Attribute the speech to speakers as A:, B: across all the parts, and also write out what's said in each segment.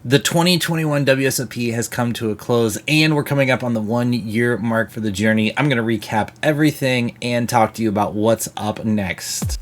A: The 2021 WSOP has come to a close, and we're coming up on the 1-year mark for the journey. I'm going to recap everything and talk to you about what's up next.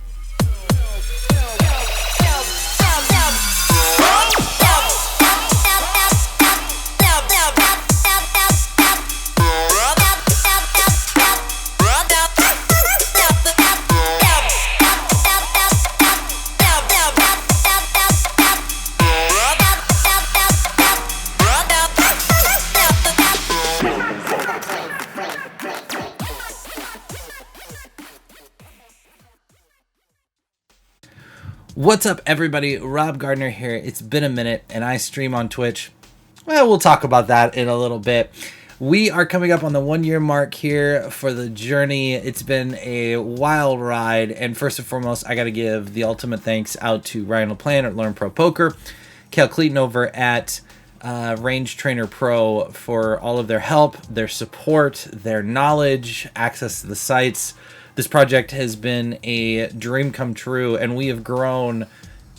A: What's up, everybody? Rob Gardner here. It's been a minute, and I stream on Twitch. Well, we'll talk about that in a little bit. We are coming up on the 1-year mark here for the journey. It's been a wild ride, and first and foremost, I got to give the ultimate thanks out to Ryan LaPlante at LearnProPoker, Cal Cleaton over at RangeTrainerPro for all of their help, their support, their knowledge, access to the sites. This project has been a dream come true, and we have grown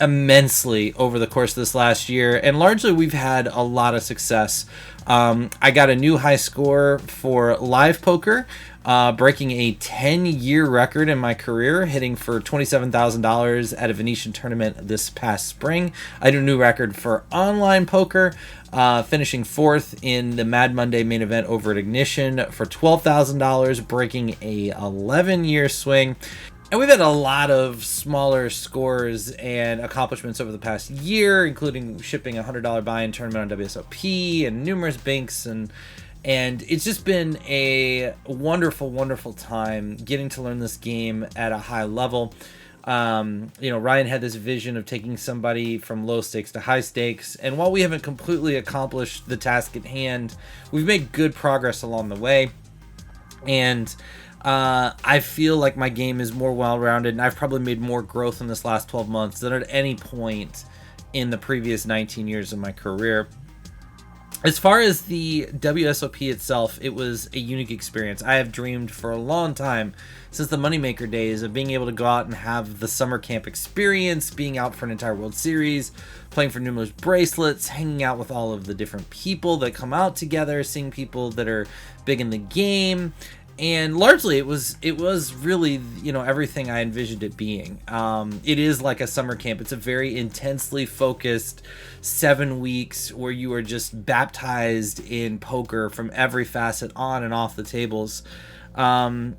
A: immensely over the course of this last year, and largely we've had a lot of success. I got a new high score for live poker, breaking a 10-year record in my career, hitting for $27,000 at a Venetian tournament this past spring. I had a new record for online poker, finishing 4th in the Mad Monday main event over at Ignition for $12,000, breaking a 11-year swing. And we've had a lot of smaller scores and accomplishments over the past year, including shipping a $100 buy-in tournament on WSOP and numerous binks, and it's just been a wonderful, wonderful time getting to learn this game at a high level. Ryan had this vision of taking somebody from low stakes to high stakes, and while we haven't completely accomplished the task at hand, we've made good progress along the way. And I feel like my game is more well-rounded, and I've probably made more growth in this last 12 months than at any point in the previous 19 years of my career. As far as the WSOP itself, it was a unique experience. I have dreamed for a long time, since the Moneymaker days, of being able to go out and have the summer camp experience, being out for an entire World Series, playing for numerous bracelets, hanging out with all of the different people that come out together, seeing people that are big in the game. And largely it was really, everything I envisioned it being. It is like a summer camp. It's a very intensely focused 7 weeks where you are just baptized in poker from every facet on and off the tables. You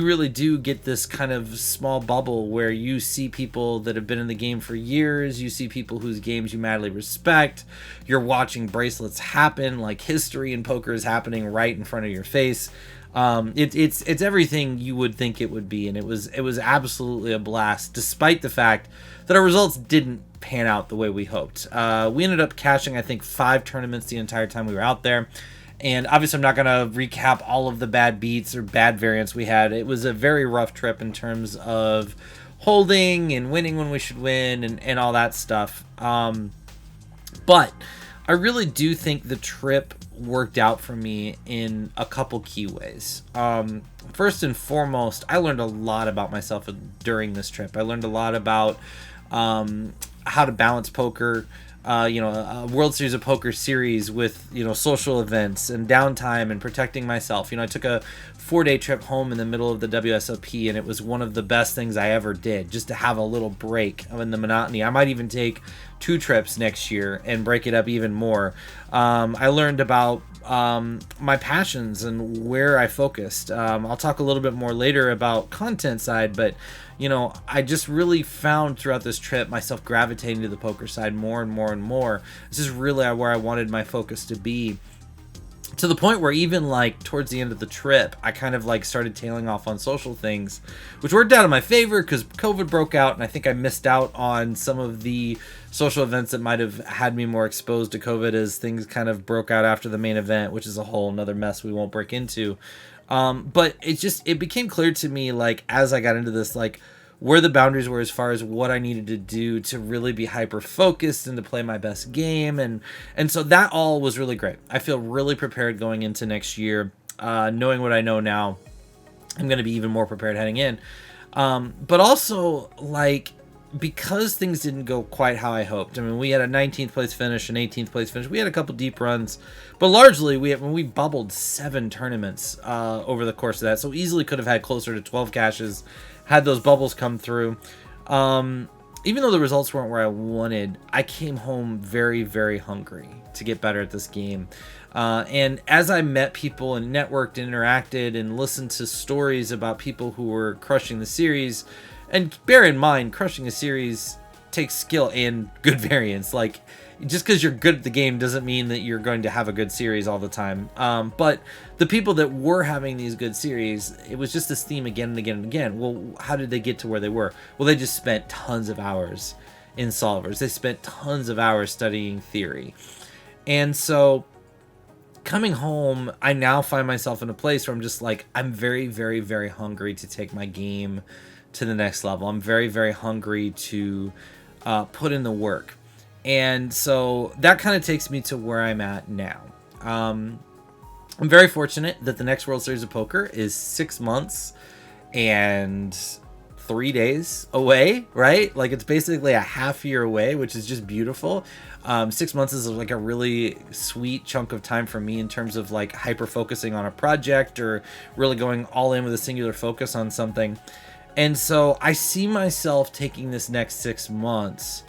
A: really do get this kind of small bubble where you see people that have been in the game for years. You see people whose games you madly respect. You're watching bracelets happen, like history in poker is happening right in front of your face. It's everything you would think it would be, and it was absolutely a blast, despite the fact that our results didn't pan out the way we hoped. We ended up cashing, I think, 5 tournaments the entire time we were out there. And obviously I'm not going to recap all of the bad beats or bad variants we had. It was a very rough trip in terms of holding and winning when we should win and all that stuff. But I really do think the trip worked out for me in a couple key ways. First and foremost, I learned a lot about myself during this trip. I learned a lot about how to balance poker, a World Series of Poker series with, social events and downtime and protecting myself. I took a 4-day trip home in the middle of the WSOP, and it was one of the best things I ever did, just to have a little break in the monotony. I might even take 2 trips next year and break it up even more. I learned about my passions and where I focused. I'll talk a little bit more later about content side, but I just really found throughout this trip myself gravitating to the poker side more and more and more. This is really where I wanted my focus to be, to the point where even towards the end of the trip, I kind of started tailing off on social things, which worked out in my favor because COVID broke out, and I think I missed out on some of the social events that might have had me more exposed to COVID as things kind of broke out after the main event, which is a whole another mess we won't break into. But it became clear to me, as I got into this, where the boundaries were as far as what I needed to do to really be hyper focused and to play my best game. And so that all was really great. I feel really prepared going into next year. Knowing what I know now, I'm going to be even more prepared heading in. But also because things didn't go quite how I hoped. I mean, we had a 19th place finish, an 18th place finish. We had a couple deep runs, but largely we bubbled 7 tournaments over the course of that. So easily could have had closer to 12 cashes had those bubbles come through. Even though the results weren't where I wanted, I came home very, very hungry to get better at this game. And as I met people and networked and interacted and listened to stories about people who were crushing the series, and bear in mind, crushing a series takes skill and good variance. Like, just because you're good at the game doesn't mean that you're going to have a good series all the time. But the people that were having these good series, it was just this theme again and again and again. Well, how did they get to where they were? Well, they just spent tons of hours in solvers. They spent tons of hours studying theory. And so coming home, I now find myself in a place where I'm just like, I'm very, very, very hungry to take my game to the next level. I'm very, very hungry to put in the work. And so that kind of takes me to where I'm at now. I'm very fortunate that the next World Series of Poker is 6 months and 3 days away, right? Like, it's basically a half year away, which is just beautiful. 6 months is like a really sweet chunk of time for me in terms of like hyper focusing on a project or really going all in with a singular focus on something. And so I see myself taking this next 6 months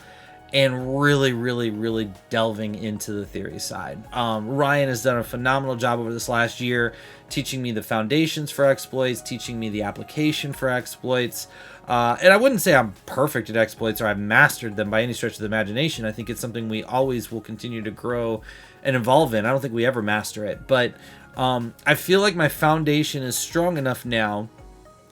A: and really, really, really delving into the theory side. Ryan has done a phenomenal job over this last year, teaching me the foundations for exploits, teaching me the application for exploits. And I wouldn't say I'm perfect at exploits or I've mastered them by any stretch of the imagination. I think it's something we always will continue to grow and evolve in. I don't think we ever master it. But I feel like my foundation is strong enough now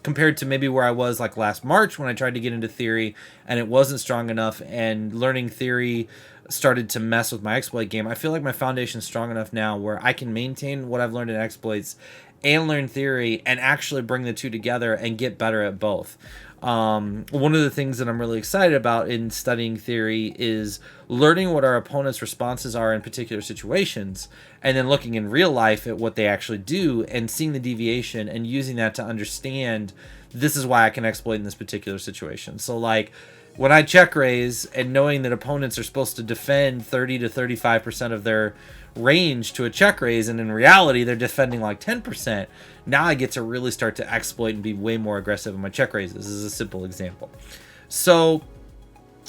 A: compared to maybe where I was like last March when I tried to get into theory and it wasn't strong enough and learning theory started to mess with my exploit game. I feel like my foundation is strong enough now where I can maintain what I've learned in exploits and learn theory and actually bring the two together and get better at both. One of the things that I'm really excited about in studying theory is learning what our opponent's responses are in particular situations and then looking in real life at what they actually do and seeing the deviation and using that to understand this is why I can exploit in this particular situation. So like when I check raise and knowing that opponents are supposed to defend 30 to 35% of their range to a check raise, and in reality they're defending like 10%, now I get to really start to exploit and be way more aggressive in my check raises. This is a simple example. So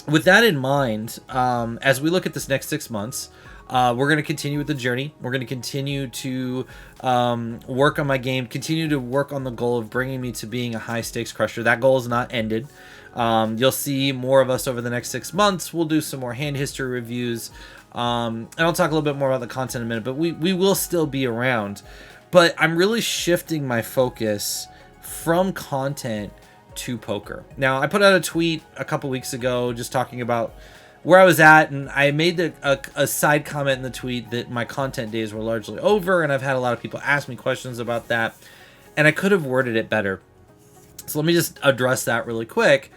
A: with that in mind, as we look at this next 6 months, we're going to continue with the journey. We're going to continue to work on my game, continue to work on the goal of bringing me to being a high stakes crusher. That goal is not ended. You'll see more of us over the next 6 months. We'll do some more hand history reviews. And I'll talk a little bit more about the content in a minute, but we will still be around. But I'm really shifting my focus from content to poker. Now, I put out a tweet a couple weeks ago just talking about where I was at, and I made a side comment in the tweet that my content days were largely over, and I've had a lot of people ask me questions about that, and I could have worded it better. So let me just address that really quick.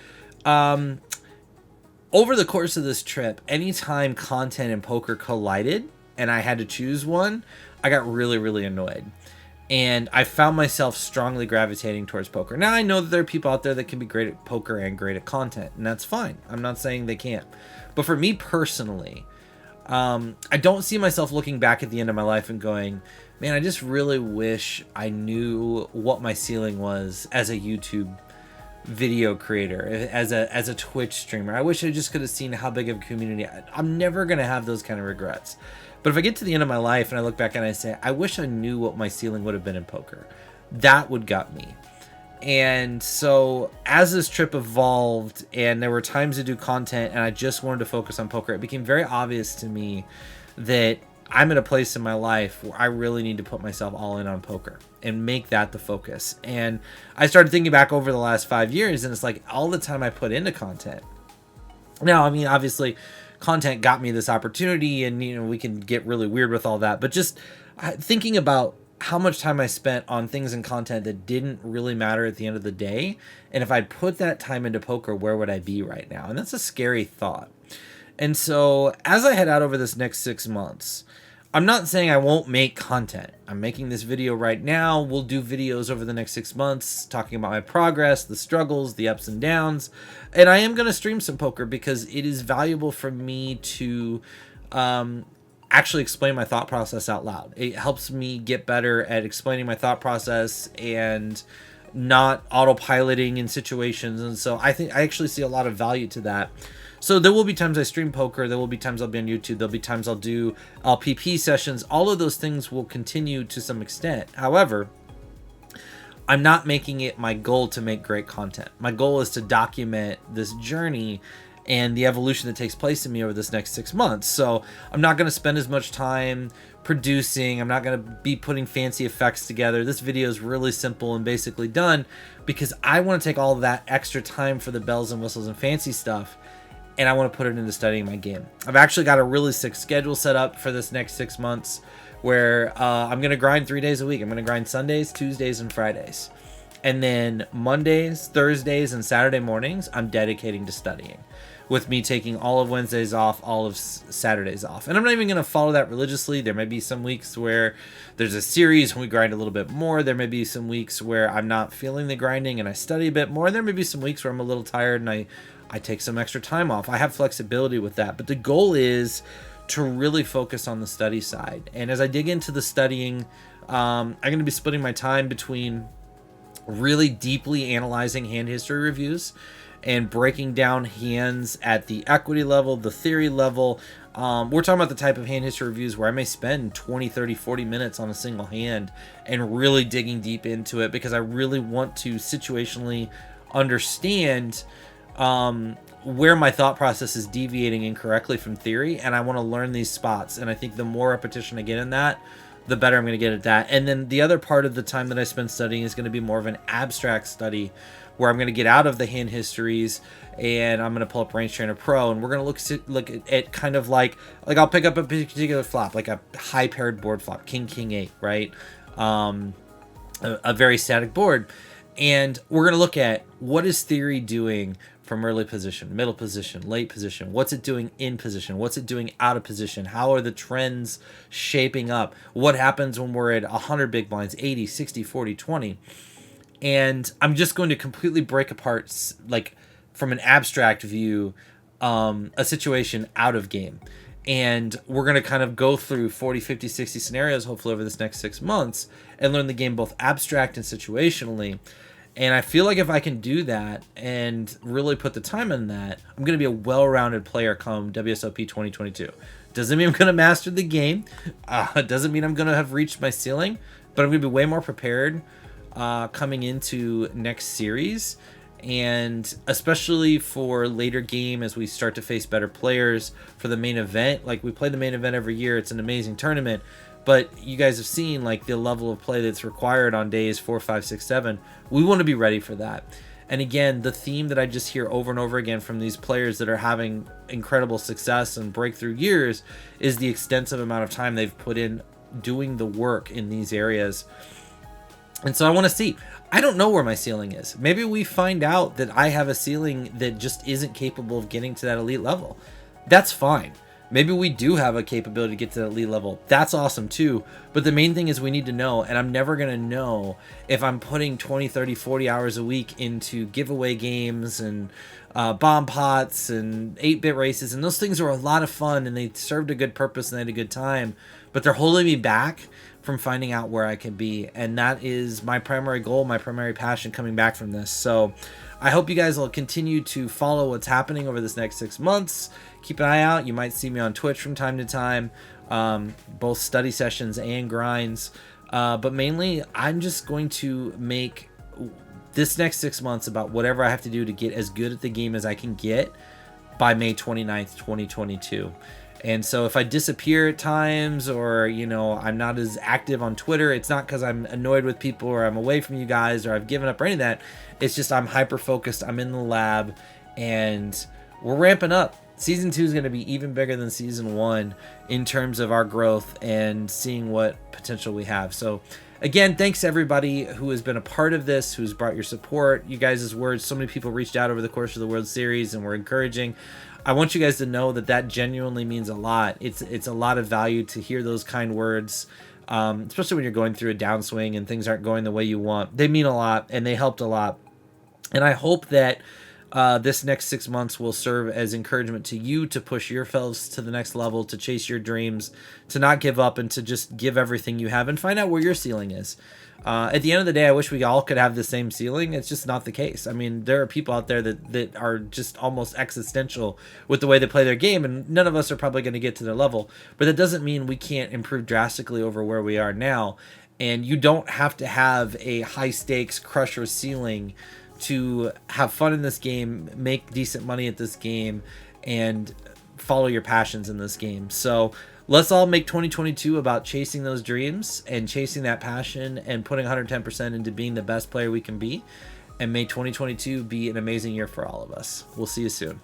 A: Over the course of this trip, anytime content and poker collided and I had to choose one, I got really, really annoyed. And I found myself strongly gravitating towards poker. Now, I know that there are people out there that can be great at poker and great at content, and that's fine. I'm not saying they can't. But for me personally, I don't see myself looking back at the end of my life and going, man, I just really wish I knew what my ceiling was as a YouTube video creator, as a Twitch streamer. I wish I just could have seen how big of a community. I'm never going to have those kind of regrets. But if I get to the end of my life and I look back and I say, I wish I knew what my ceiling would have been in poker, that would gut me. And so as this trip evolved and there were times to do content and I just wanted to focus on poker, it became very obvious to me that I'm at a place in my life where I really need to put myself all in on poker and make that the focus. And I started thinking back over the last 5 years, and it's like all the time I put into content. Now, I mean, obviously content got me this opportunity, and you know, we can get really weird with all that, but just thinking about how much time I spent on things in content that didn't really matter at the end of the day, and if I'd put that time into poker, where would I be right now? And that's a scary thought. And so as I head out over this next 6 months, I'm not saying I won't make content. I'm making this video right now. We'll do videos over the next 6 months talking about my progress, the struggles, the ups and downs. And I am going to stream some poker because it is valuable for me to actually explain my thought process out loud. It helps me get better at explaining my thought process and not autopiloting in situations. And so I think I actually see a lot of value to that. So there will be times I stream poker. There will be times I'll be on YouTube. There'll be times I'll do LPP sessions. All of those things will continue to some extent. However, I'm not making it my goal to make great content. My goal is to document this journey and the evolution that takes place in me over this next 6 months. So I'm not going to spend as much time producing. I'm not going to be putting fancy effects together. This video is really simple and basically done because I want to take all of that extra time for the bells and whistles and fancy stuff, and I want to put it into studying my game. I've actually got a really sick schedule set up for this next 6 months where I'm going to grind 3 days a week. I'm going to grind Sundays, Tuesdays, and Fridays. And then Mondays, Thursdays, and Saturday mornings, I'm dedicating to studying, with me taking all of Wednesdays off, all of Saturdays off. And I'm not even going to follow that religiously. There may be some weeks where there's a series and we grind a little bit more. There may be some weeks where I'm not feeling the grinding and I study a bit more. There may be some weeks where I'm a little tired and I take some extra time off. I have flexibility with that. But the goal is to really focus on the study side. And as I dig into the studying, I'm going to be splitting my time between really deeply analyzing hand history reviews and breaking down hands at the equity level, the theory level. We're talking about the type of hand history reviews where I may spend 20, 30, 40 minutes on a single hand and really digging deep into it because I really want to situationally understand where my thought process is deviating incorrectly from theory, and I want to learn these spots. And I think the more repetition I get in that, the better I'm going to get at that. And then the other part of the time that I spend studying is going to be more of an abstract study where I'm going to get out of the hand histories and I'm going to pull up RangeTrainerPro, and we're going to look at kind of like I'll pick up a particular flop, like a high paired board flop, king 8, right? A very static board. And we're going to look at what is theory doing from early position, middle position, late position. What's it doing in position? What's it doing out of position? How are the trends shaping up? What happens when we're at 100 big blinds, 80, 60, 40, 20? And I'm just going to completely break apart, like from an abstract view, a situation out of game. And we're going to kind of go through 40, 50, 60 scenarios, hopefully over this next 6 months, and learn the game both abstract and situationally. And I feel like if I can do that and really put the time in that, I'm going to be a well-rounded player come WSOP 2022. Doesn't mean I'm going to master the game. Doesn't mean I'm going to have reached my ceiling, but I'm going to be way more prepared coming into next series. And especially for later game as we start to face better players for the main event. Like, we play the main event every year. It's an amazing tournament. But you guys have seen like the level of play that's required on days 4, 5, 6, 7. We want to be ready for that. And again, the theme that I just hear over and over again from these players that are having incredible success and breakthrough years is the extensive amount of time they've put in doing the work in these areas. And so I want to see. I don't know where my ceiling is. Maybe we find out that I have a ceiling that just isn't capable of getting to that elite level. That's fine. Maybe we do have a capability to get to that elite level. That's awesome too. But the main thing is we need to know, and I'm never going to know if I'm putting 20, 30, 40 hours a week into giveaway games and bomb pots and 8-bit races. And those things are a lot of fun and they served a good purpose and they had a good time. But they're holding me back from finding out where I can be. And that is my primary goal, my primary passion coming back from this. So I hope you guys will continue to follow what's happening over this next 6 months. Keep an eye out. You might see me on Twitch from time to time, both study sessions and grinds. But mainly, I'm just going to make this next 6 months about whatever I have to do to get as good at the game as I can get by May 29th, 2022. And so if I disappear at times or, you know, I'm not as active on Twitter, it's not because I'm annoyed with people or I'm away from you guys or I've given up or any of that. It's just I'm hyper-focused. I'm in the lab and we're ramping up. Season 2 is going to be even bigger than Season 1 in terms of our growth and seeing what potential we have. So again, thanks everybody who has been a part of this, who's brought your support, you guys' words. So many people reached out over the course of the World Series and were encouraging. I want you guys to know that that genuinely means a lot. It's a lot of value to hear those kind words, especially when you're going through a downswing and things aren't going the way you want. They mean a lot, and they helped a lot. And I hope that this next 6 months will serve as encouragement to you to push yourselves to the next level, to chase your dreams, to not give up, and to just give everything you have and find out where your ceiling is. At the end of the day, I wish we all could have the same ceiling. It's just not the case. I mean, there are people out there that are just almost existential with the way they play their game, and none of us are probably going to get to their level. But that doesn't mean we can't improve drastically over where we are now. And you don't have to have a high-stakes crusher ceiling to have fun in this game, make decent money at this game, and follow your passions in this game. So let's all make 2022 about chasing those dreams and chasing that passion and putting 110% into being the best player we can be. And may 2022 be an amazing year for all of us. We'll see you soon.